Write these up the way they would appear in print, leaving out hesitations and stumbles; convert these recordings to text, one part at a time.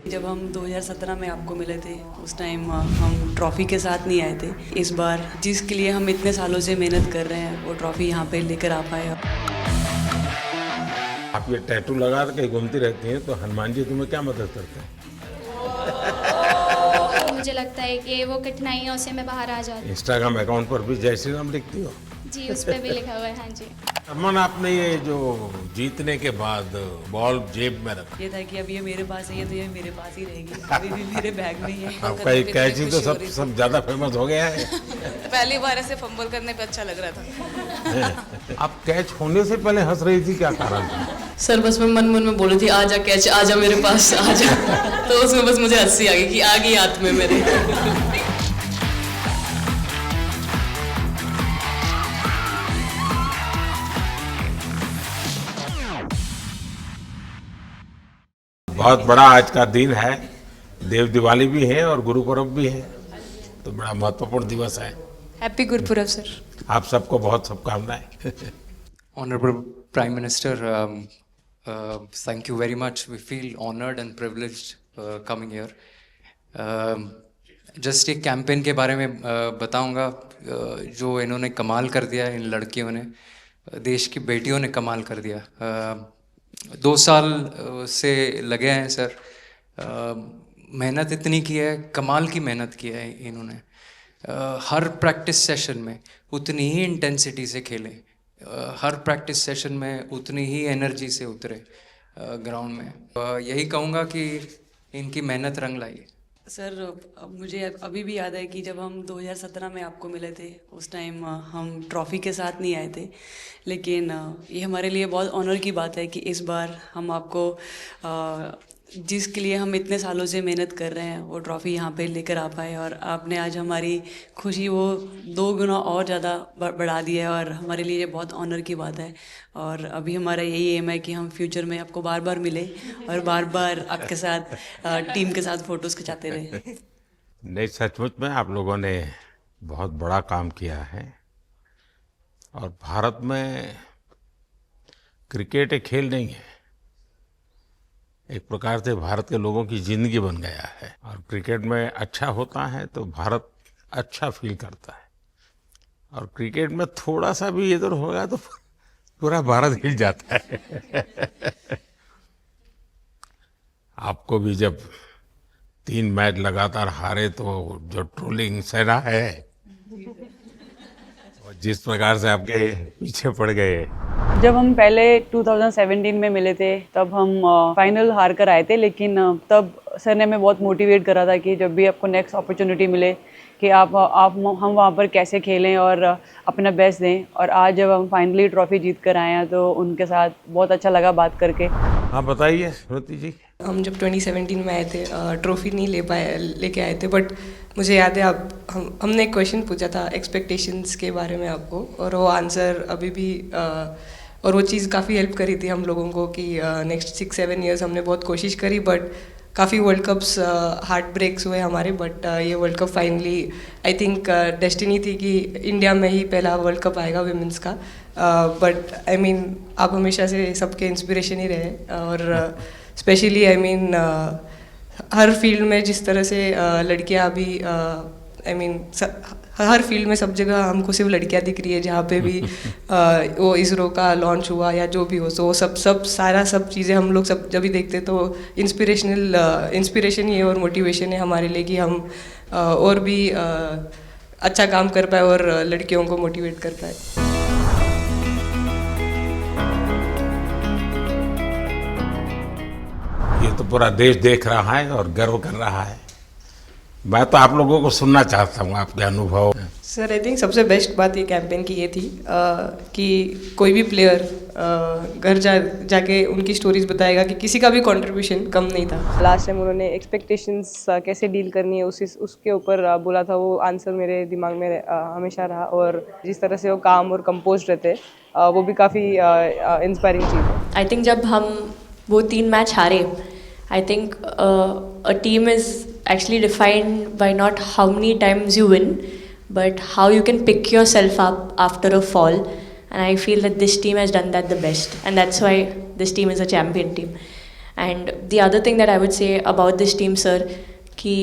जब हम 2017 में आपको मिले थे उस टाइम हम ट्रॉफ़ी के साथ नहीं आए थे। इस बार जिसके लिए हम इतने सालों से मेहनत कर रहे हैं वो ट्रॉफ़ी यहाँ पे लेकर आ पाए। आप ये टैटू लगा के घूमती रहती हैं तो हनुमान जी तुम्हें क्या मदद करते हैं? मुझे लगता है कि वो कठिनाइयों से मैं बाहर आ जाती हूँ। इंस्टाग्राम अकाउंट पर भी जय श्री राम लिखती हो? जी, उस पर भी लिखा हुआ है। हाँ जी। अमन, आपने ये जो जीतने के बाद बॉल जेब में रखा, ये था कि अब ये मेरे पास है, ये तो ये मेरे पास ही रहेगी, अभी भी मेरे बैग में ही है। आपका ये कैची तो सब ज्यादा फेमस हो गया है। पहली बार ऐसे फंबल करने पे अच्छा लग रहा था। आप कैच होने से पहले हंस रही थी, क्या कारण था? सर बस मैं मन मन में बोली थी आजा कैच, आजा मेरे पास आजा। तो उसमें बस मुझे हंसी आ गई कि आ गई हाथ में मेरे। बहुत बड़ा आज का दिन है, देव दिवाली भी है और गुरु पर्व भी है, तो बड़ा महत्वपूर्ण दिवस है। Happy Gurpurab sir. आप सबको बहुत शुभकामनाएं। Honorable Prime Minister, thank you very much. We feel honored and privileged coming here. Just एक कैंपेन के बारे में बताऊंगा जो इन्होंने कमाल कर दिया, इन लड़कियों ने, देश की बेटियों ने कमाल कर दिया। 2 साल से लगे हैं सर, मेहनत इतनी की है, कमाल की मेहनत की है इन्होंने। हर प्रैक्टिस सेशन में उतनी ही इंटेंसिटी से खेलें, हर प्रैक्टिस सेशन में उतनी ही एनर्जी से उतरे ग्राउंड में। यही कहूँगा कि इनकी मेहनत रंग लाई। सर मुझे अभी भी याद है कि जब हम 2017 में आपको मिले थे उस टाइम हम ट्रॉफ़ी के साथ नहीं आए थे, लेकिन ये हमारे लिए बहुत ऑनर की बात है कि इस बार हम आपको जिसके लिए हम इतने सालों से मेहनत कर रहे हैं वो ट्रॉफ़ी यहाँ पे लेकर आ पाए, और आपने आज हमारी खुशी वो 2 गुना और ज़्यादा बढ़ा दी है, और हमारे लिए ये बहुत ऑनर की बात है। और अभी हमारा यही एम है कि हम फ्यूचर में आपको बार बार मिले और बार बार आपके साथ टीम के साथ फ़ोटोज़ खिंचाते रहे। नहीं, सचमुच में आप लोगों ने बहुत बड़ा काम किया है, और भारत में क्रिकेट एक खेल नहीं है, एक प्रकार से भारत के लोगों की जिंदगी बन गया है। और क्रिकेट में अच्छा होता है तो भारत अच्छा फील करता है, और क्रिकेट में थोड़ा सा भी इधर होगा तो पूरा भारत हिल जाता है। आपको भी जब 3 मैच लगातार हारे तो जो ट्रोलिंग सेना है, और जिस प्रकार से आपके पीछे पड़ गए। जब हम पहले 2017 में मिले थे तब हम फाइनल हार कर आए थे, लेकिन तब सर ने हमें बहुत मोटिवेट करा था कि जब भी आपको नेक्स्ट अपॉर्चुनिटी मिले कि आप हम वहाँ पर कैसे खेलें और अपना बेस्ट दें। और आज जब हम फाइनली ट्रॉफ़ी जीत कर आए हैं तो उनके साथ बहुत अच्छा लगा बात करके। हाँ बताइए स्मृति जी। हम जब 2017 में आए थे ट्रॉफी नहीं लेके आए थे, बट मुझे याद है हमने एक क्वेश्चन पूछा था एक्सपेक्टेशंस के बारे में आपको, और वो आंसर अभी भी और वो चीज़ काफ़ी हेल्प करी थी हम लोगों को कि नेक्स्ट 6-7 ईयर्स हमने बहुत कोशिश करी, बट काफ़ी वर्ल्ड कप्स हार्ट ब्रेक्स हुए हमारे। बट ये world cup finally I think destiny थी कि इंडिया में ही पहला वर्ल्ड कप आएगा विमेंस का। बट आई मीन आप हमेशा से सबके इंस्पिरेशन ही रहे, और specially I mean her field में जिस तरह से लड़कियां अभी आई मीन हर फील्ड में सब जगह हमको सिर्फ लड़कियां दिख रही है, जहाँ पे भी वो इसरो का लॉन्च हुआ या जो भी हो, तो वो सब चीज़ें हम लोग सब जब भी देखते तो इंस्पिरेशन ही है और मोटिवेशन है हमारे लिए कि हम और भी अच्छा काम कर पाए और लड़कियों को मोटिवेट कर पाए। ये तो पूरा देश देख रहा है और गर्व कर रहा है। मैं तो आप लोगों को सुनना चाहता हूँ आपके अनुभव। सर आई थिंक सबसे बेस्ट बात ये कैंपेन की ये थी कि कोई भी प्लेयर घर जाके उनकी स्टोरीज बताएगा कि किसी का भी कंट्रीब्यूशन कम नहीं था। लास्ट टाइम उन्होंने एक्सपेक्टेशंस कैसे डील करनी है उसके ऊपर बोला था, वो आंसर मेरे दिमाग में हमेशा रहा, और जिस तरह से वो काम और कंपोज रहते वो भी काफ़ी इंस्पायरिंग चीज़ है। आई थिंक जब हम वो 3 मैच हारे, I think a team is actually defined by not how many times you win, but how you can pick yourself up after a fall. And I feel that this team has done that the best, and that's why this team is a champion team. And the other thing that I would say about this team sir कि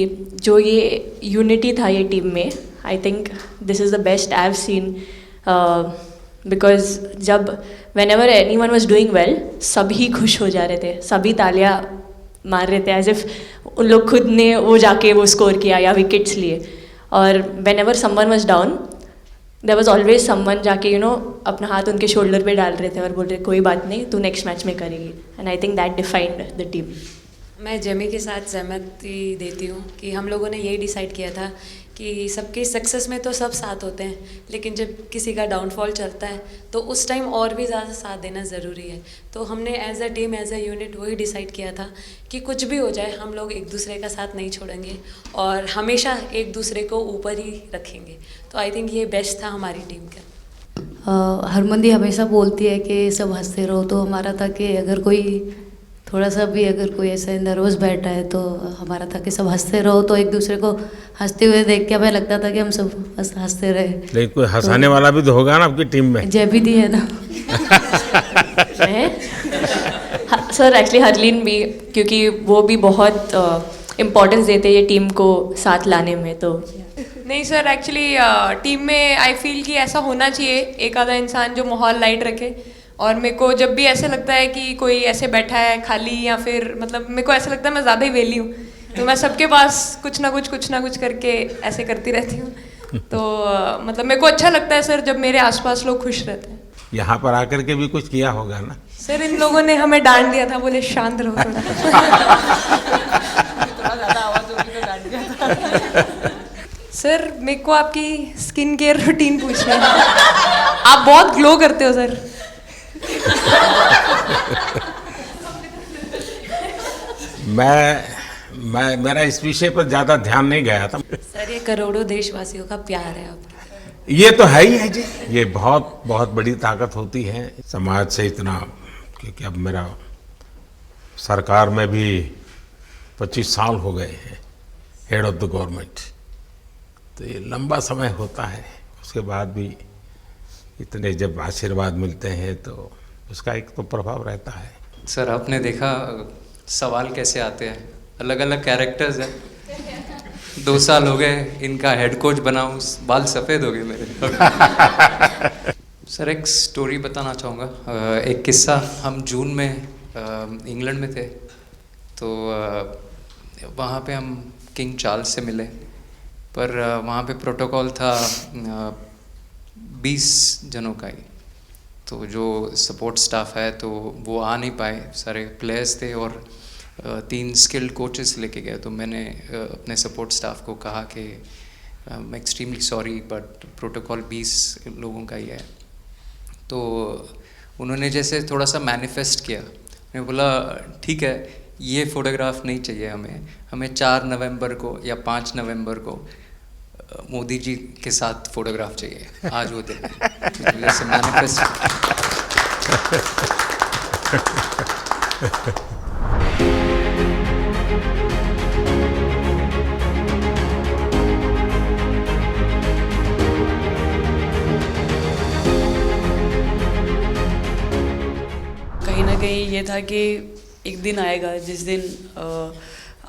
जो ये unity था ये team में, I think this is the best I have seen, because जब whenever anyone was doing well सभी खुश हो जा रहे थे, सभी तालियां मार रहे थे एज इफ उन लोग खुद ने वो जाके वो स्कोर किया या विकेट्स लिए. और whenever someone was down there was always someone जाके अपना हाथ उनके शोल्डर पे डाल रहे थे और बोल रहे कोई बात नहीं तू नेक्स्ट मैच में करेगी. And I think that defined the team. मैं जेमी के साथ सहमति देती हूँ कि हम लोगों ने यही डिसाइड किया था कि सबकी सक्सेस में तो सब साथ होते हैं, लेकिन जब किसी का डाउनफॉल चलता है तो उस टाइम और भी ज़्यादा साथ देना ज़रूरी है. तो हमने as a team as a unit वही डिसाइड किया था कि कुछ भी हो जाए हम लोग एक दूसरे का साथ नहीं छोड़ेंगे और हमेशा एक दूसरे को ऊपर ही रखेंगे. तो आई थिंक ये बेस्ट था हमारी टीम का. हरमंदी हमेशा बोलती है कि सब हंसते रहो, तो हमारा था कि अगर कोई थोड़ा सा भी अगर कोई ऐसे नर्वस बैठा है तो हमारा था कि सब हंसते रहो, तो एक दूसरे को हंसते हुए देख के हमें लगता था कि हम सब हंसते रहे. लेकिन कोई हंसाने वाला भी तो होगा ना आपकी टीम में. जय दी है ना. सर एक्चुअली हरलीन भी, क्योंकि वो भी बहुत इम्पोर्टेंस देते ये टीम को साथ लाने में. तो नहीं सर, एक्चुअली टीम में आई फील कि ऐसा होना चाहिए एक आधा इंसान जो माहौल लाइट रखे. और मेरे को जब भी ऐसे लगता है कि कोई ऐसे बैठा है खाली, या फिर मतलब मेरे को ऐसा लगता है मैं ज़्यादा ही वेली हूँ, तो मैं सबके पास कुछ ना कुछ करके ऐसे करती रहती हूँ. तो मतलब मेरे को अच्छा लगता है सर जब मेरे आसपास लोग खुश रहते हैं. यहाँ पर आकर के भी कुछ किया होगा ना. सर इन लोगों ने हमें डांट दिया था, बोले शांत रहो थोड़ा. सर मेरे को आपकी स्किन केयर रूटीन पूछना है. आप बहुत ग्लो करते हो सर. मैं मेरा इस विषय पर ज्यादा ध्यान नहीं गया था. सर ये करोड़ों देशवासियों का प्यार है आपका. ये तो है ही है जी. ये बहुत बहुत बड़ी ताकत होती है समाज से इतना, क्योंकि अब मेरा सरकार में भी 25 साल हो गए हैं हेड ऑफ द गवर्नमेंट. तो ये लंबा समय होता है. उसके बाद भी इतने जब आशीर्वाद मिलते हैं तो उसका एक तो प्रभाव रहता है. सर आपने देखा सवाल कैसे आते हैं, अलग अलग कैरेक्टर्स हैं. 2 साल हो गए इनका हेड कोच बनाऊं, बाल सफ़ेद हो गए मेरे. सर एक स्टोरी बताना चाहूँगा. एक किस्सा, हम जून में इंग्लैंड में थे, तो वहाँ पे हम किंग चार्ल्स से मिले, पर वहाँ पे प्रोटोकॉल था 20 जनों का ही. तो जो सपोर्ट स्टाफ है तो वो आ नहीं पाए, सारे प्लेयर्स थे और 3 स्किल्ड कोचेस लेके गए. तो मैंने अपने सपोर्ट स्टाफ को कहा कि I am extremely sorry but protocol 20 लोगों का ही है. तो उन्होंने जैसे थोड़ा सा मैनिफेस्ट किया. मैं बोला ठीक है, ये फ़ोटोग्राफ नहीं चाहिए हमें 4 नवंबर को या 5 नवंबर को मोदी जी के साथ फोटोग्राफ चाहिए. आज वो दिन जैसे मैनिफेस्ट. कहीं ना कहीं ये था कि एक दिन आएगा जिस दिन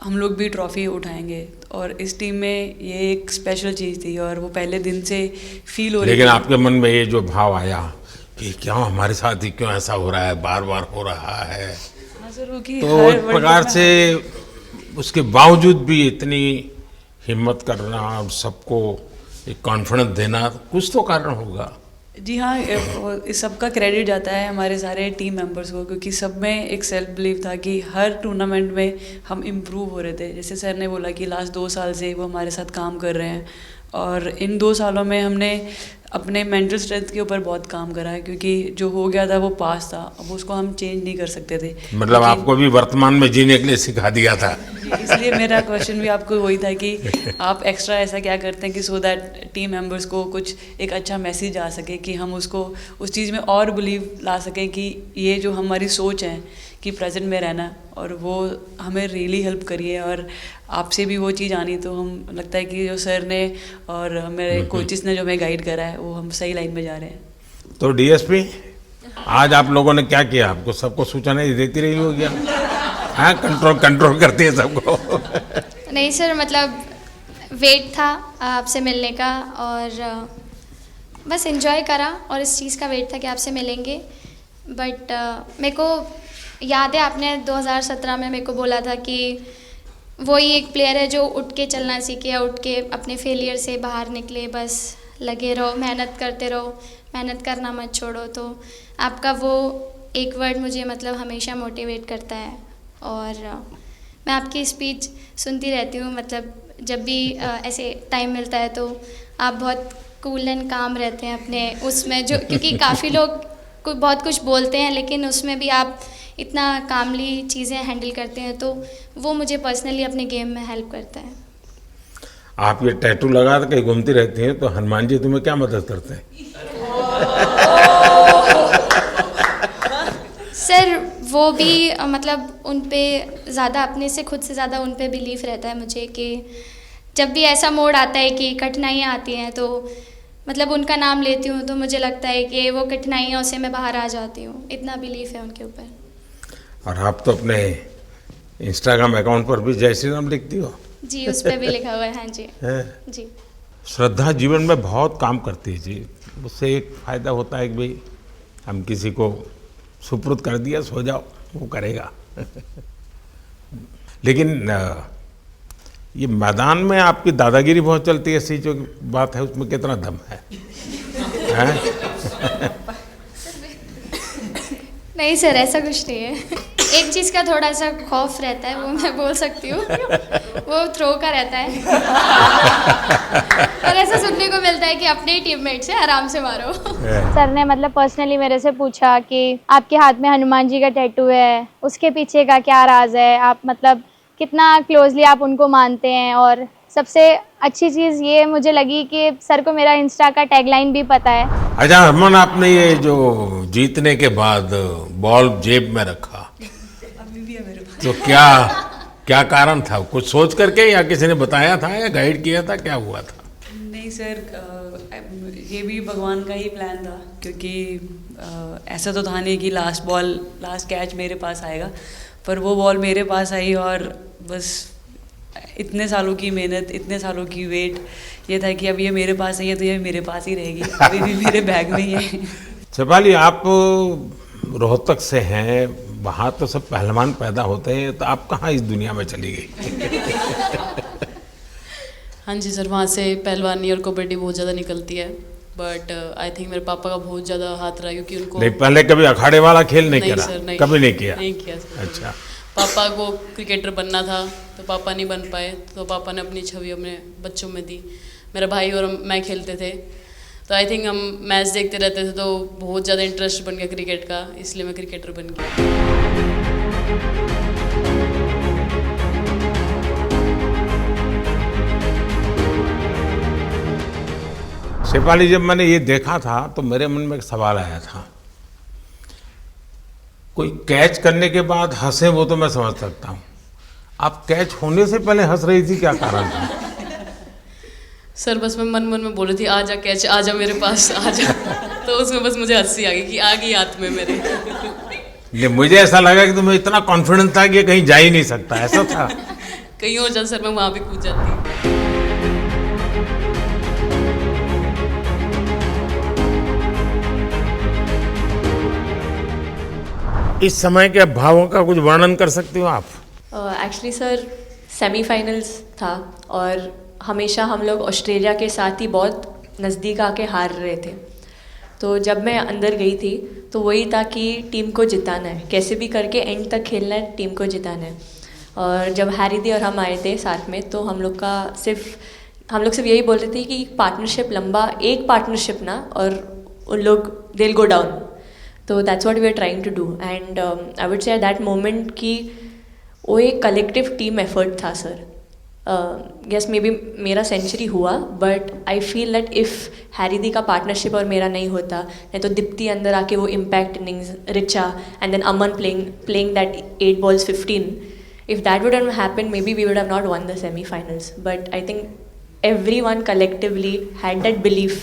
हम लोग भी ट्रॉफ़ी उठाएंगे, और इस टीम में ये एक स्पेशल चीज़ थी और वो पहले दिन से फील हो रही. लेकिन आपके मन में ये जो भाव आया कि क्यों हमारे साथ ही क्यों ऐसा हो रहा है, बार बार हो रहा है, तो एक प्रकार से उसके बावजूद भी इतनी हिम्मत करना और सबको एक कॉन्फिडेंस देना, कुछ तो कारण होगा. जी हाँ, इस सब का क्रेडिट जाता है हमारे सारे टीम मेंबर्स को, क्योंकि सब में एक सेल्फ बिलीव था कि हर टूर्नामेंट में हम इम्प्रूव हो रहे थे. जैसे सर ने बोला कि लास्ट 2 साल से वो हमारे साथ काम कर रहे हैं, और इन 2 सालों में हमने अपने मेंटल स्ट्रेंथ के ऊपर बहुत काम करा है, क्योंकि जो हो गया था वो पास था, अब उसको हम चेंज नहीं कर सकते थे. मतलब आपको भी वर्तमान में जीने के लिए सिखा दिया था. इसलिए मेरा क्वेश्चन भी आपको वही था कि आप एक्स्ट्रा ऐसा क्या करते हैं कि सो दैट टीम मेंबर्स को कुछ एक अच्छा मैसेज आ सके, कि हम उसको उस चीज़ में और बिलीव ला सकें कि ये जो हमारी सोच है कि प्रेजेंट में रहना, और वो हमें रियली हेल्प करिए. और आपसे भी वो चीज़ आनी, तो हम लगता है कि जो सर ने और मेरे कोचेस ने जो हमें गाइड करा है वो हम सही लाइन में जा रहे हैं. तो डीएसपी आज आप लोगों ने क्या किया? आपको सबको सूचना देती रही होगी. हाँ, कंट्रोल करती है सबको। नहीं सर, मतलब वेट था आपसे मिलने का और बस एंजॉय करा और इस चीज़ का वेट था कि आपसे मिलेंगे। बट मेरे को याद है आपने 2017 में मेरे को बोला था कि वही एक प्लेयर है जो उठ के चलना सीखे या उठ के अपने फेलियर से बाहर निकले, बस लगे रहो, मेहनत करते रहो, मेहनत करना मत छोड़ो। तो आपका वो एक वर्ड मुझे मतलब हमेशा मोटिवेट करता है और मैं आपकी स्पीच सुनती रहती हूँ। मतलब जब भी ऐसे टाइम मिलता है तो आप बहुत कूल एंड काम रहते हैं अपने उसमें, जो क्योंकि काफ़ी लोग बहुत कुछ बोलते हैं लेकिन उसमें भी आप इतना कामली चीज़ें हैंडल करते हैं, तो वो मुझे पर्सनली अपने गेम में हेल्प करता है। आप ये टैटू लगा के कहीं घूमती रहती हैं, तो हनुमान जी तुम्हें क्या मदद करते हैं? सर वो भी मतलब उन पे ज़्यादा अपने से खुद से ज़्यादा उन पे बिलीफ रहता है मुझे कि जब भी ऐसा मोड़ आता है कि कठिनाइयाँ आती हैं तो मतलब उनका नाम लेती हूँ तो मुझे लगता है कि वो कठिनाइयों से मैं बाहर आ जाती हूँ। इतना बिलीफ है उनके ऊपर। और आप तो अपने इंस्टाग्राम अकाउंट पर भी जय श्री राम लिखती हो? जी, उस पर भी लिखा हुआ है। हाँ जी। जी। श्रद्धा जीवन में बहुत काम करती है जी। उससे एक फ़ायदा होता है कि भाई हम किसी को सुपुर्द कर दिया, सो जाओ, वो करेगा। लेकिन ये मैदान में आपकी दादागिरी बहुत चलती है, ऐसी जो बात है उसमें कितना दम है? नहीं सर, ऐसा कुछ नहीं है। एक चीज़ का थोड़ा सा खौफ रहता है, वो मैं बोल सकती हूँ, वो थ्रो का रहता है। और ऐसा सुनने को मिलता है कि अपने ही टीममेट से आराम से मारो। सर ने मतलब पर्सनली मेरे से पूछा कि आपके हाथ में हनुमान जी का टैटू है, उसके पीछे का क्या राज है, आप मतलब कितना क्लोजली आप उनको मानते हैं। और सबसे अच्छी चीज़ ये मुझे लगी कि सर को मेरा इंस्टा का टैगलाइन भी पता है। अच्छा हरमन, आपने ये जो जीतने के बाद बॉल जेब में रखा, अभी भी है मेरे पास। तो क्या कारण था? कुछ सोच करके या किसी ने बताया था या गाइड किया था, क्या हुआ था? नहीं सर, ये भी भगवान का ही प्लान था, क्योंकि ऐसा तो था नहीं कि लास्ट कैच मेरे पास आएगा, पर वो बॉल मेरे पास आई और बस इतने सालों की मेहनत, इतने सालों की वेट, ये था कि अब ये मेरे पास आई है तो ये मेरे पास ही रहेगी, अभी भी मेरे बैग में ही है। शेफाली, आप रोहतक से हैं, वहाँ तो सब पहलवान पैदा होते हैं, तो आप कहाँ इस दुनिया में चली गई? हाँ जी सर, वहाँ से पहलवानी और कबड्डी बहुत ज़्यादा निकलती है, बट आई थिंक मेरे पापा का बहुत ज़्यादा हाथ रहा, क्योंकि उनको नहीं, पहले कभी अखाड़े वाला खेल नहीं करा? सर, नहीं, कभी नहीं किया? नहीं किया सर। अच्छा। पापा को क्रिकेटर बनना था तो पापा नहीं बन पाए, तो पापा ने अपनी छवि अपने बच्चों में दी। मेरा भाई और मैं खेलते थे, तो आई थिंक हम मैच देखते रहते थे, तो बहुत ज़्यादा इंटरेस्ट बन गया क्रिकेट का, इसलिए मैं क्रिकेटर बन गया। शेफाली, जब मैंने ये देखा था तो मेरे मन में एक सवाल आया था। कोई कैच करने के बाद हंसे वो तो मैं समझ सकता हूँ, आप कैच होने से पहले हंस रही थी, क्या कारण था? सर बस मैं मन में बोल रही थी, आजा कैच, आजा मेरे पास, आजा। तो उसमें बस मुझे हंसी आ गई कि आ गई हाथ में मेरे। ये मुझे ऐसा लगा कि तुम्हें इतना कॉन्फिडेंस था कि ये कहीं जा ही नहीं सकता, ऐसा था? कहीं और जाता सर, मैं वहाँ भी कूद जाती। इस समय के भावों का कुछ वर्णन कर सकते हो आप? एक्चुअली सर सेमीफाइनल्स था और हमेशा हम लोग ऑस्ट्रेलिया के साथ ही बहुत नज़दीक आके हार रहे थे। तो जब मैं अंदर गई थी तो वही था कि टीम को जिताना है, कैसे भी करके एंड तक खेलना है, टीम को जिताना है। और जब हैरी दी और हम आए थे साथ में, तो हम लोग सिर्फ यही बोल रहे थे कि पार्टनरशिप लंबा, एक पार्टनरशिप ना, और उन लोग दे विल गो डाउन। तो that's what we are trying to do and I would say at that moment कि वो एक कलेक्टिव टीम एफर्ट था सर। यस मे बी मेरा सेंचुरी हुआ, but I feel that if Harry दी का partnership और मेरा नहीं होता, नहीं तो दीप्ति अंदर आके वो impact innings, Richa and then Aman playing that 8 balls 15, if that wouldn't happen, maybe we would have not won the semi-finals. But I think everyone collectively had that belief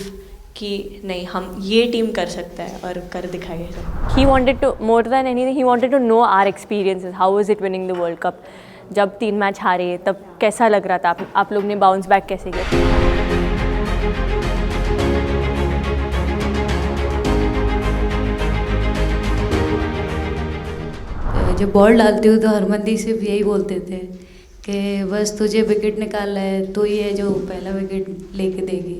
कि नहीं हम ये टीम कर सकता है और कर दिखाएगा। He wanted to, more than anything, he wanted to know our experiences. How was it winning the World Cup? जब 3 मैच हारे तब कैसा लग रहा था, आप लोग ने बाउंस बैक कैसे किया? जब बॉल डालती हूँ तो हरमनदीप सिर्फ यही बोलते थे कि बस तुझे विकेट निकालना है, तो ही है जो पहला विकेट लेके देगी।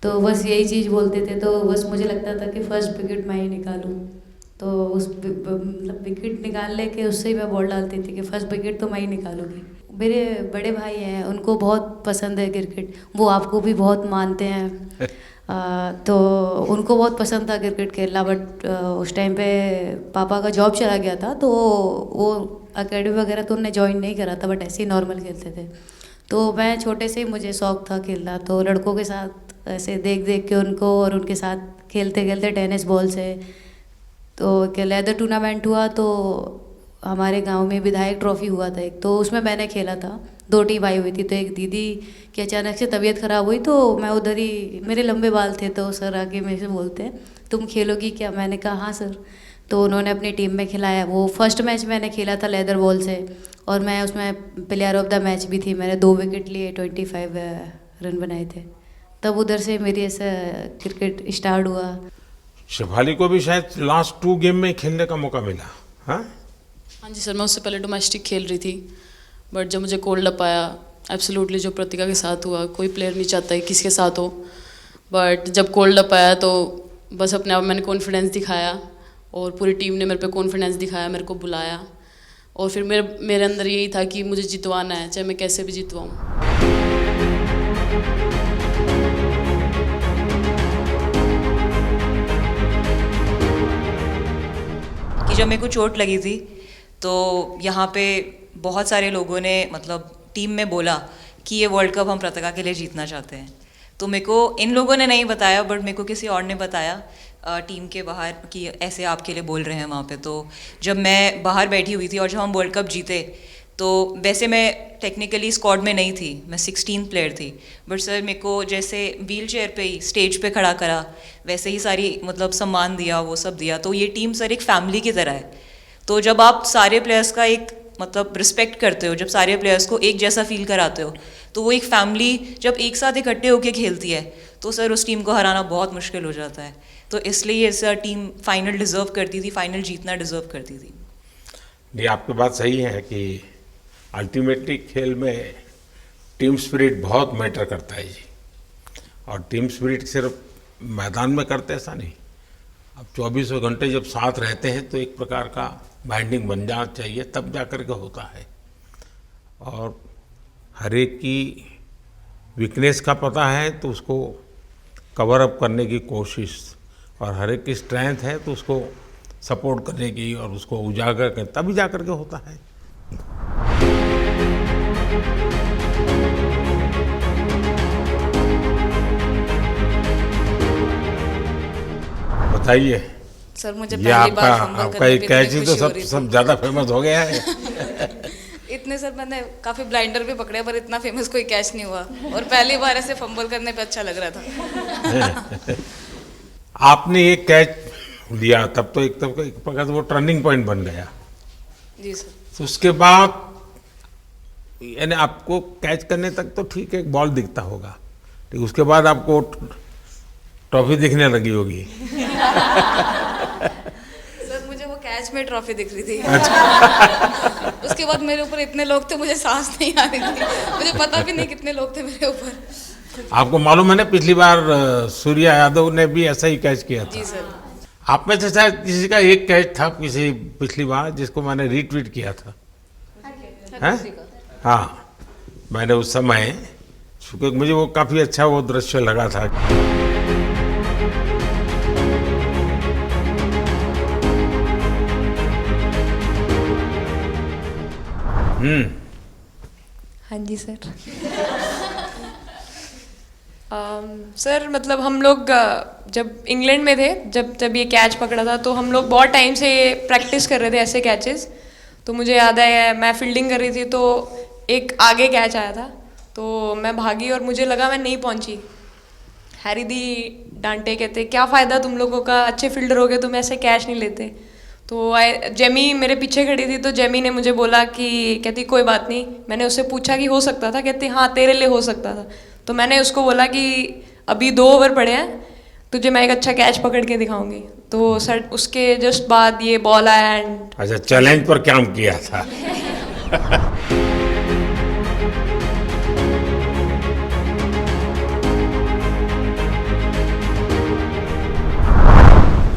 तो बस यही चीज़ बोलते थे, तो बस मुझे लगता था कि फर्स्ट विकेट मैं ही निकालूं। तो उस मतलब विकेट निकालने के उससे ही मैं बॉल डालती थी कि फर्स्ट विकेट तो मैं ही निकालूंगी। मेरे बड़े भाई हैं, उनको बहुत पसंद है क्रिकेट, वो आपको भी बहुत मानते हैं। तो उनको बहुत पसंद था क्रिकेट खेलना, बट उस टाइम पे पापा का जॉब चला गया था, तो वो एकेडमी वगैरह तो उन्होंने ज्वाइन नहीं करा था, बट ऐसे ही नॉर्मल खेलते थे। तो मैं छोटे से ही मुझे शौक था खेलना, तो लड़कों के साथ ऐसे देख देख के उनको और उनके साथ खेलते खेलते टेनिस बॉल से तो लेदर टूर्नामेंट हुआ, तो हमारे गांव में विधायक ट्रॉफी हुआ था एक, तो उसमें मैंने खेला था। 2 टीम आई हुई थी, तो एक दीदी की अचानक से तबीयत ख़राब हुई, तो मैं उधर ही, मेरे लंबे बाल थे, तो सर आके मेरे से बोलते हैं तुम खेलोगी क्या? मैंने कहा हाँ सर। तो उन्होंने अपनी टीम में खिलाया। वो फर्स्ट मैच मैंने खेला था लेदर बॉल से, और मैं उसमें प्लेयर ऑफ द मैच भी थी। मैंने 2 विकेट लिए, 25 रन बनाए थे। तब उधर से मेरी ऐसा क्रिकेट स्टार्ट हुआ। शेफाली को भी शायद लास्ट 2 गेम में खेलने का मौका मिला। हाँ जी सर, मैं उससे पहले डोमेस्टिक खेल रही थी, बट जब मुझे कोल्ड अप आया, एब्सोल्युटली जो प्रतिका के साथ हुआ, कोई प्लेयर नहीं चाहता है किसी के साथ हो, बट जब कोल्ड अप आया तो बस अपने आप मैंने कॉन्फिडेंस दिखाया, और पूरी टीम ने मेरे पे कॉन्फिडेंस दिखाया, मेरे को बुलाया, और फिर मेरे अंदर यही था कि मुझे जितवाना है, चाहे मैं कैसे भी जितवाऊँ। कि जब मेरे को चोट लगी थी तो यहाँ पे बहुत सारे लोगों ने मतलब टीम में बोला कि ये वर्ल्ड कप हम प्रतिका के लिए जीतना चाहते हैं। तो मेरे को इन लोगों ने नहीं बताया, बट मेरे को किसी और ने बताया टीम के बाहर कि ऐसे आपके लिए बोल रहे हैं वहाँ पे। तो जब मैं बाहर बैठी हुई थी और जब हम वर्ल्ड कप जीते, तो वैसे मैं टेक्निकली स्क्वाड में नहीं थी, मैं 16 प्लेयर थी, बट सर मेरे को जैसे व्हील चेयर पे ही स्टेज पे खड़ा करा, वैसे ही सारी मतलब सम्मान दिया, वो सब दिया। तो ये टीम सर एक फैमिली की तरह है। तो जब आप सारे प्लेयर्स का एक मतलब रिस्पेक्ट करते हो, जब सारे प्लेयर्स को एक जैसा फील कराते हो, तो वो एक फैमिली जब एक साथ इकट्ठे होकर खेलती है, तो सर उस टीम को हराना बहुत मुश्किल हो जाता है। तो इसलिए ये सर टीम फाइनल डिज़र्व करती थी, फाइनल जीतना डिज़र्व करती थी। ये आपकी बात सही है कि अल्टीमेटली खेल में टीम स्पिरिट बहुत मैटर करता है जी। और टीम स्पिरिट सिर्फ मैदान में करते ऐसा नहीं, अब 24 घंटे जब साथ रहते हैं तो एक प्रकार का बाइंडिंग बन जाना चाहिए, तब जा कर के होता है। और हर एक की वीकनेस का पता है तो उसको कवर अप करने की कोशिश, और हर एक की स्ट्रेंथ है तो उसको सपोर्ट करने की और उसको उजागर कर, तभी जा कर के होता है। बताइए सर, मुझे ये पहली बार फंबल आपका करने एक पे कैच इतनी ही तो खुशी हो रही सब थी। ज़्यादा फेमस हो गया है। इतने सर मैंने काफ़ी ब्लाइंडर भी पकड़े, पर इतना फेमस कोई कैच नहीं हुआ, और पहली बार ऐसे फंबल करने पे अच्छा लग रहा था। आपने एक कैच लिया तब तो एक प्रकार से वो टर्निंग पॉइंट बन गया। जी सर। तो उसके बाद यानी आपको कैच करने तक तो ठीक है, बॉल दिखता होगा, लेकिन उसके बाद आपको ट्रॉफी दिखने लगी होगी। सर मुझे वो कैच में ट्रॉफी दिख रही थी। अच्छा। उसके बाद मेरे ऊपर इतने लोग थे, मुझे सांस नहीं आ रही थी, मुझे पता भी नहीं कितने लोग थे मेरे ऊपर। आपको मालूम है ना, पिछली बार सूर्या यादव ने भी ऐसा ही कैच किया था। जी सर। आप में से शायद किसी का एक कैच था किसी पिछली बार जिसको मैंने रीट्वीट किया था। हाँ, मैंने उस समय, क्योंकि मुझे वो काफ़ी अच्छा वो दृश्य लगा था। हाँ जी सर। सर मतलब हम लोग जब इंग्लैंड में थे, जब ये कैच पकड़ा था, तो हम लोग बहुत टाइम से प्रैक्टिस कर रहे थे ऐसे कैचेस। तो मुझे याद है मैं फील्डिंग कर रही थी, तो एक आगे कैच आया था, तो मैं भागी और मुझे लगा मैं नहीं पहुंची, हैरी दी डांटे, कहते क्या फ़ायदा तुम लोगों का, अच्छे फील्डर हो गए, तुम ऐसे कैच नहीं लेते। तो जेमी मेरे पीछे खड़ी थी, तो जेमी ने मुझे बोला कि कहती कोई बात नहीं, मैंने उससे पूछा कि हो सकता था, कहती हाँ तेरे लिए हो सकता था। तो मैंने उसको बोला कि अभी 2 ओवर पड़े हैं, तुझे मैं एक अच्छा कैच पकड़ के दिखाऊंगी। तो सर उसके जस्ट बाद ये बॉल आया एंड अच्छा, चैलेंज पर काम किया था।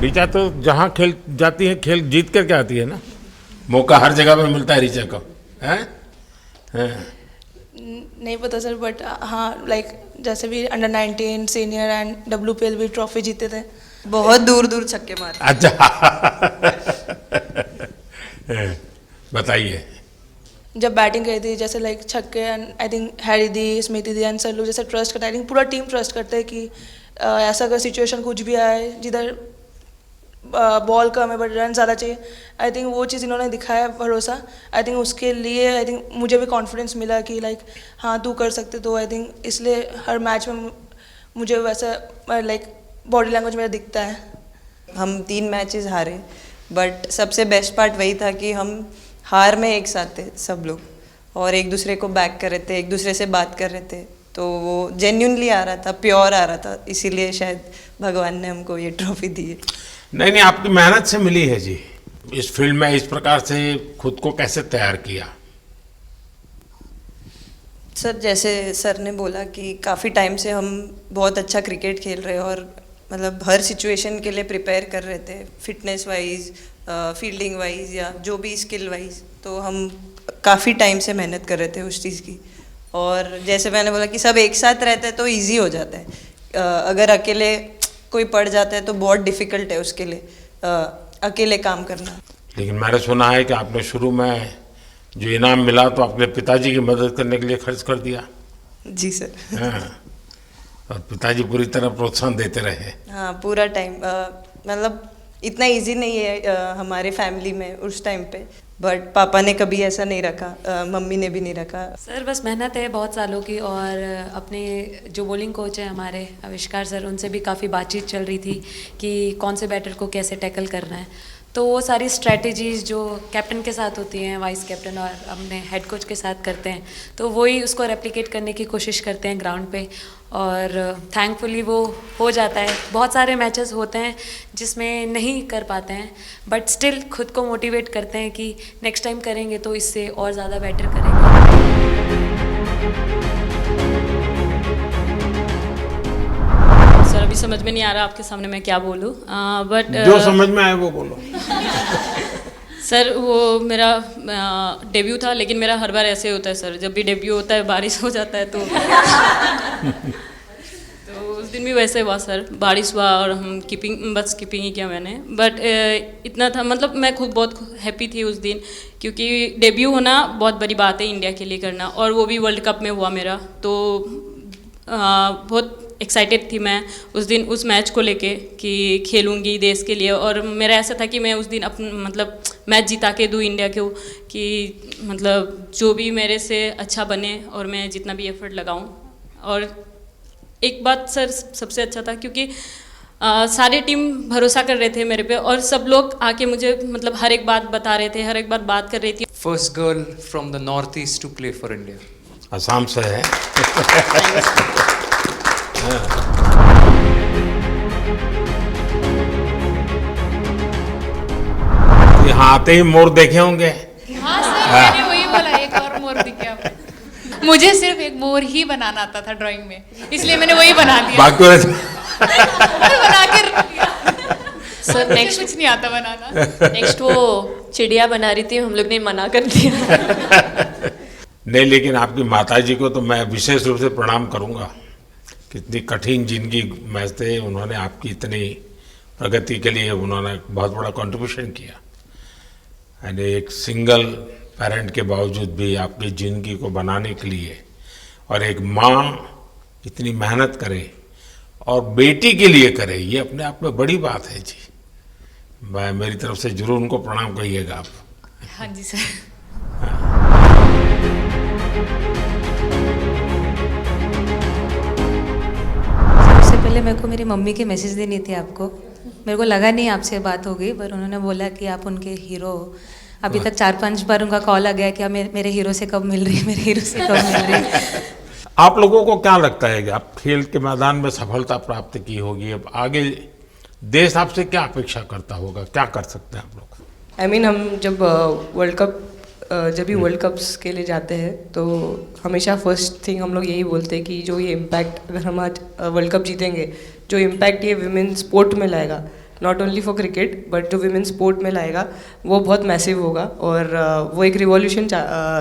ऋचा तो जहाँ खेल जाती है खेल जीत करके आती है ना, मौका हर जगह में मिलता है ऋचा को, हैं? नहीं पता सर, बट हाँ लाइक जैसे भी अंडर 19 सीनियर एंड WPL भी ट्रॉफी जीते थे। बहुत दूर दूर छक्के मारे। अच्छा। बताइए। जब बैटिंग करी थी जैसे लाइक छक्के and I think Harry the, Smriti the and sir लोग जैसे ट्रस्ट करते हैं, आई थिंक पूरा टीम ट्रस्ट करते हैं कि ऐसा अगर सिचुएशन कुछ भी आए जिधर बॉल कम है बट रन ज़्यादा चाहिए, आई थिंक वो चीज़ इन्होंने दिखाया भरोसा। आई थिंक उसके लिए आई थिंक मुझे भी कॉन्फिडेंस मिला कि लाइक हाँ तू कर सकते। तो आई थिंक इसलिए हर मैच में मुझे वैसा लाइक बॉडी लैंग्वेज मेरा दिखता है। हम 3 मैचेस हारे, बट सबसे बेस्ट पार्ट वही था कि हम हार में एक साथ थे सब लोग, और एक दूसरे को बैक कर रहे थे, एक दूसरे से बात कर रहे थे। तो वो जेन्युइनली आ रहा था, प्योर आ रहा था, इसीलिए शायद भगवान ने हमको ये ट्रॉफी दी है। नहीं, आपकी मेहनत से मिली है जी। इस फील्ड में इस प्रकार से खुद को कैसे तैयार किया? सर जैसे सर ने बोला कि काफ़ी टाइम से हम बहुत अच्छा क्रिकेट खेल रहे हैं, और मतलब हर सिचुएशन के लिए प्रिपेयर कर रहे थे, फिटनेस वाइज, फील्डिंग वाइज या जो भी स्किल वाइज। तो हम काफ़ी टाइम से मेहनत कर रहे थे उस चीज़ की। और जैसे मैंने बोला कि सब एक साथ रहते हैं तो इजी हो जाता है, अगर अकेले कोई पड़ जाता है तो बहुत डिफ़िकल्ट है उसके लिए अकेले काम करना। लेकिन मैंने सुना है कि आपने शुरू में जो इनाम मिला तो अपने पिताजी की मदद करने के लिए खर्च कर दिया। जी सर। हाँ, और पिताजी पूरी तरह प्रोत्साहन देते रहे। हाँ, पूरा टाइम मतलब इतना इजी नहीं है हमारे फैमिली में उस टाइम पे, बट पापा ने कभी ऐसा नहीं रखा, मम्मी ने भी नहीं रखा। सर बस मेहनत है बहुत सालों की, और अपने जो बॉलिंग कोच है हमारे आविष्कार सर, उनसे भी काफ़ी बातचीत चल रही थी कि कौन से बैटर को कैसे टैकल करना है। तो वो सारी स्ट्रैटेजीज़ जो कैप्टन के साथ होती हैं, वाइस कैप्टन और अपने हेड कोच के साथ करते हैं, तो वही उसको रेप्लिकेट करने की कोशिश करते हैं ग्राउंड पे, और थैंकफुली वो हो जाता है। बहुत सारे मैचेस होते हैं जिसमें नहीं कर पाते हैं, बट स्टिल खुद को मोटिवेट करते हैं कि नेक्स्ट टाइम करेंगे तो इससे और ज़्यादा बेटर करेंगे। सर अभी समझ में नहीं आ रहा आपके सामने मैं क्या बोलूँ, बट जो समझ में आए वो बोलो। सर वो मेरा डेब्यू था, लेकिन मेरा हर बार ऐसे होता है सर, जब भी डेब्यू होता है बारिश हो जाता है तो उस दिन भी वैसे हुआ सर, बारिश हुआ और हम बस कीपिंग ही किया मैंने। बट इतना था, मतलब मैं खुद बहुत हैप्पी थी उस दिन, क्योंकि डेब्यू होना बहुत बड़ी बात है इंडिया के लिए करना, और वो भी वर्ल्ड कप में हुआ मेरा। तो बहुत एक्साइटेड थी मैं उस दिन उस मैच को लेके कि खेलूँगी देश के लिए, और मेरा ऐसा था कि मैं उस दिन मतलब मैच जिता के दूँ इंडिया को, कि मतलब जो भी मेरे से अच्छा बने और मैं जितना भी एफर्ट लगाऊँ। और एक बात सर सबसे अच्छा था, क्योंकि सारे टीम भरोसा कर रहे थे मेरे पे, और सब लोग आके मुझे मतलब हर एक बात बता रहे थे, हर एक बात कर रही थी। First girl from the north east to play for India. Assam से है। यहाँ आते ही मोर देखे होंगे। हाँ सर, मैंने वही बोला, एक और मोर दिखे आपको। मुझे सिर्फ एक मोर ही बनाना आता था ड्राइंग में, इसलिए मैंने वही बना दिया। बाकी बना के रख दिया। सर नेक्स्ट कुछ नहीं आता बनाना। नेक्स्ट वो चिड़िया बना रही थी, हम लोग ने मना कर दिया। नहीं, लेकिन आपकी माताजी को तो मैं विशेष रूप से प्रणाम करूंगा। कितनी कठिन जिंदगी में थे, उन्होंने आपकी इतनी प्रगति के लिए उन्होंने बहुत बड़ा कंट्रीब्यूशन किया। यानी एक सिंगल पेरेंट के बावजूद भी आपकी ज़िंदगी को बनाने के लिए, और एक माँ इतनी मेहनत करे और बेटी के लिए करे, ये अपने आप में बड़ी बात है जी। मैं मेरी तरफ से जरूर उनको प्रणाम कहिएगा आप। हाँ जी सर। सबसे पहले पहले मेरे को मेरी मम्मी की मैसेज देनी थी आपको। मेरे को लगा नहीं आपसे बात हो गई, पर उन्होंने बोला कि आप उनके हीरो हो। अभी तक 4-5 बार उनका कॉल आ गया कि आप मेरे हीरो से कब मिल रही है, मेरे हीरो से कब मिल रही है। आप लोगों को क्या लगता है कि आप खेल के मैदान में सफलता प्राप्त की होगी, अब आगे देश आपसे क्या अपेक्षा करता होगा, क्या कर सकते हैं आप लोग? आई मीन हम जब वर्ल्ड कप जब भी वर्ल्ड कप्स के लिए जाते हैं तो हमेशा फर्स्ट थिंग हम लोग यही बोलते हैं कि जो ये इम्पैक्ट, अगर हम आज वर्ल्ड कप जीतेंगे, जो इम्पैक्ट ये विमेन स्पोर्ट में लाएगा, not only for cricket but जो विमेन स्पोर्ट में लाएगा वो बहुत मैसिव होगा और वो एक रिवॉल्यूशन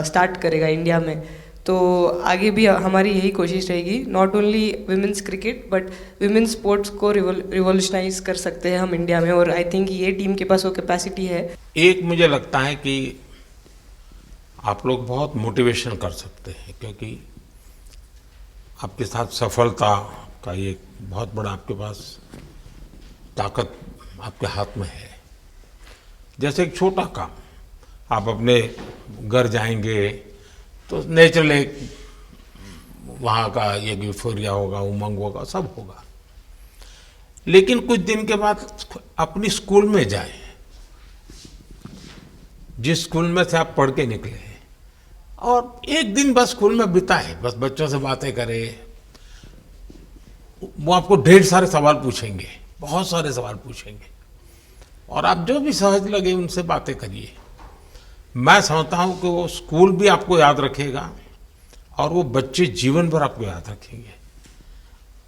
स्टार्ट करेगा इंडिया में। तो आगे भी हमारी यही कोशिश रहेगी, not only women's cricket but women sports को रिवॉल्यूशनाइज कर सकते हैं हम इंडिया में, और आई थिंक ये टीम के पास वो कैपेसिटी है। एक मुझे लगता है कि आप लोग बहुत मोटिवेशन कर सकते हैं, क्योंकि आपके साथ सफलता का एक बहुत बड़ा आपके पास ताकत आपके हाथ में है। जैसे एक छोटा काम, आप अपने घर जाएंगे तो नेचुरल एक वहाँ का एक यूफोरिया होगा, उमंग होगा, सब होगा। लेकिन कुछ दिन के बाद अपनी स्कूल में जाएं, जिस स्कूल में से आप पढ़ के निकले हैं, और एक दिन बस स्कूल में बिताए, बस बच्चों से बातें करें। वो आपको ढेर सारे सवाल पूछेंगे, बहुत सारे सवाल पूछेंगे, और आप जो भी सहज लगे उनसे बातें करिए। मैं समझता हूं कि वो स्कूल भी आपको याद रखेगा और वो बच्चे जीवन भर आपको याद रखेंगे।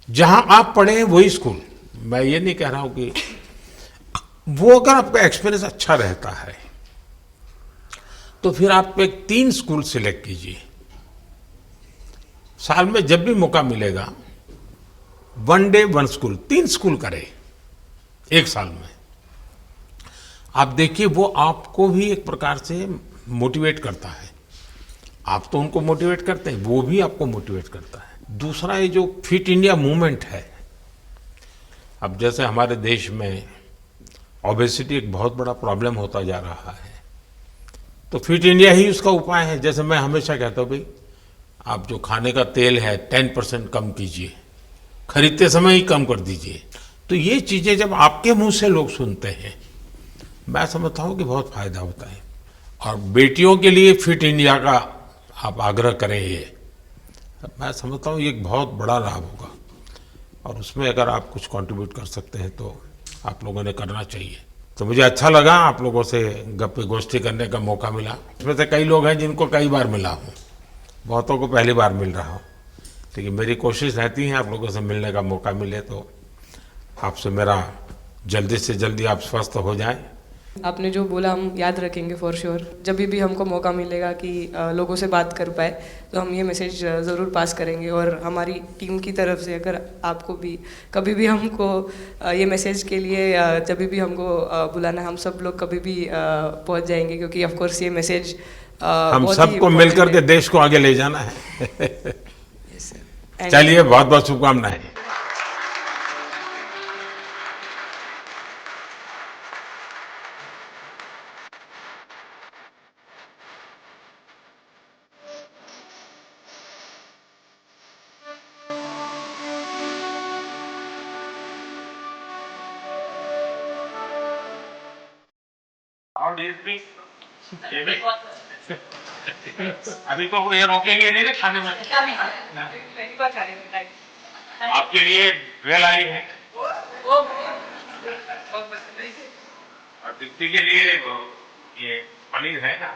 जहां आप पढ़े हैं वही स्कूल, मैं ये नहीं कह रहा हूं कि वो, अगर आपका एक्सपीरियंस अच्छा रहता है तो फिर आप एक 3 स्कूल सिलेक्ट कीजिए। साल में जब भी मौका मिलेगा 1 डे 1 स्कूल, 3 स्कूल करें एक साल में। आप देखिए वो आपको भी एक प्रकार से मोटिवेट करता है। आप तो उनको मोटिवेट करते हैं, वो भी आपको मोटिवेट करता है। दूसरा, ये जो फिट इंडिया मूवमेंट है, अब जैसे हमारे देश में ओबेसिटी एक बहुत बड़ा प्रॉब्लम होता जा रहा है, तो फिट इंडिया ही उसका उपाय है। जैसे मैं हमेशा कहता हूँ, भाई आप जो खाने का तेल है 10% कम कीजिए, खरीदते समय ही कम कर दीजिए। तो ये चीज़ें जब आपके मुंह से लोग सुनते हैं, मैं समझता हूँ कि बहुत फायदा होता है। और बेटियों के लिए फिट इंडिया का आप आग्रह करें, ये मैं समझता हूँ ये एक बहुत बड़ा लाभ होगा, और उसमें अगर आप कुछ कंट्रीब्यूट कर सकते हैं तो आप लोगों ने करना चाहिए। तो मुझे अच्छा लगा आप लोगों से गप्पे गोष्ठी करने का मौका मिला। इसमें से कई लोग हैं जिनको कई बार मिला हूँ, बहुतों को पहली बार मिल रहा हूँ, लेकिन मेरी कोशिश रहती है आप लोगों से मिलने का मौका मिले तो आपसे मेरा जल्दी से जल्दी आप स्वस्थ हो जाएं। आपने जो बोला हम याद रखेंगे फॉर श्योर। जब भी हमको मौका मिलेगा कि लोगों से बात कर पाए तो हम ये मैसेज ज़रूर पास करेंगे। और हमारी टीम की तरफ से अगर आपको भी कभी भी हमको ये मैसेज के लिए जब भी हमको बुलाना, हम सब लोग कभी भी पहुंच जाएंगे, क्योंकि ऑफ कोर्स ये मैसेज हम सबको मिलकर के देश को आगे ले जाना है। चलिए, बहुत बहुत शुभकामनाएं। अभी तो ये रोकेंगे नहीं ना खाने में। आपके लिए बेल आई है और दीप्ति के लिए तो ये पनीर है ना,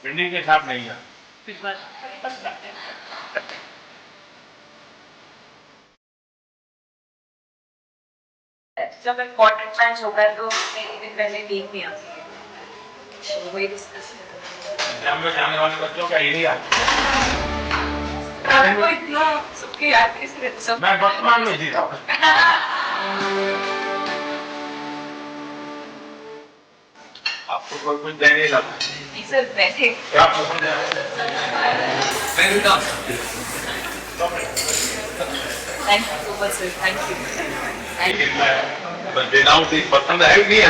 भिंडी के साथ नहीं है। जब इम्पोर्टेंट मैच होगा तो एक दिन पहले टीम नहीं आती है, तो वही डिस्कस में जाने वाले बच्चों का एरिया सबके याद है। सब मैं वर्तमान में जी रहा हूँ। आपको कोई कुछ देने लगा नहीं सर, बैठे क्या पसंद है? Thank you so much sir, thank you. पसंद है भी नहीं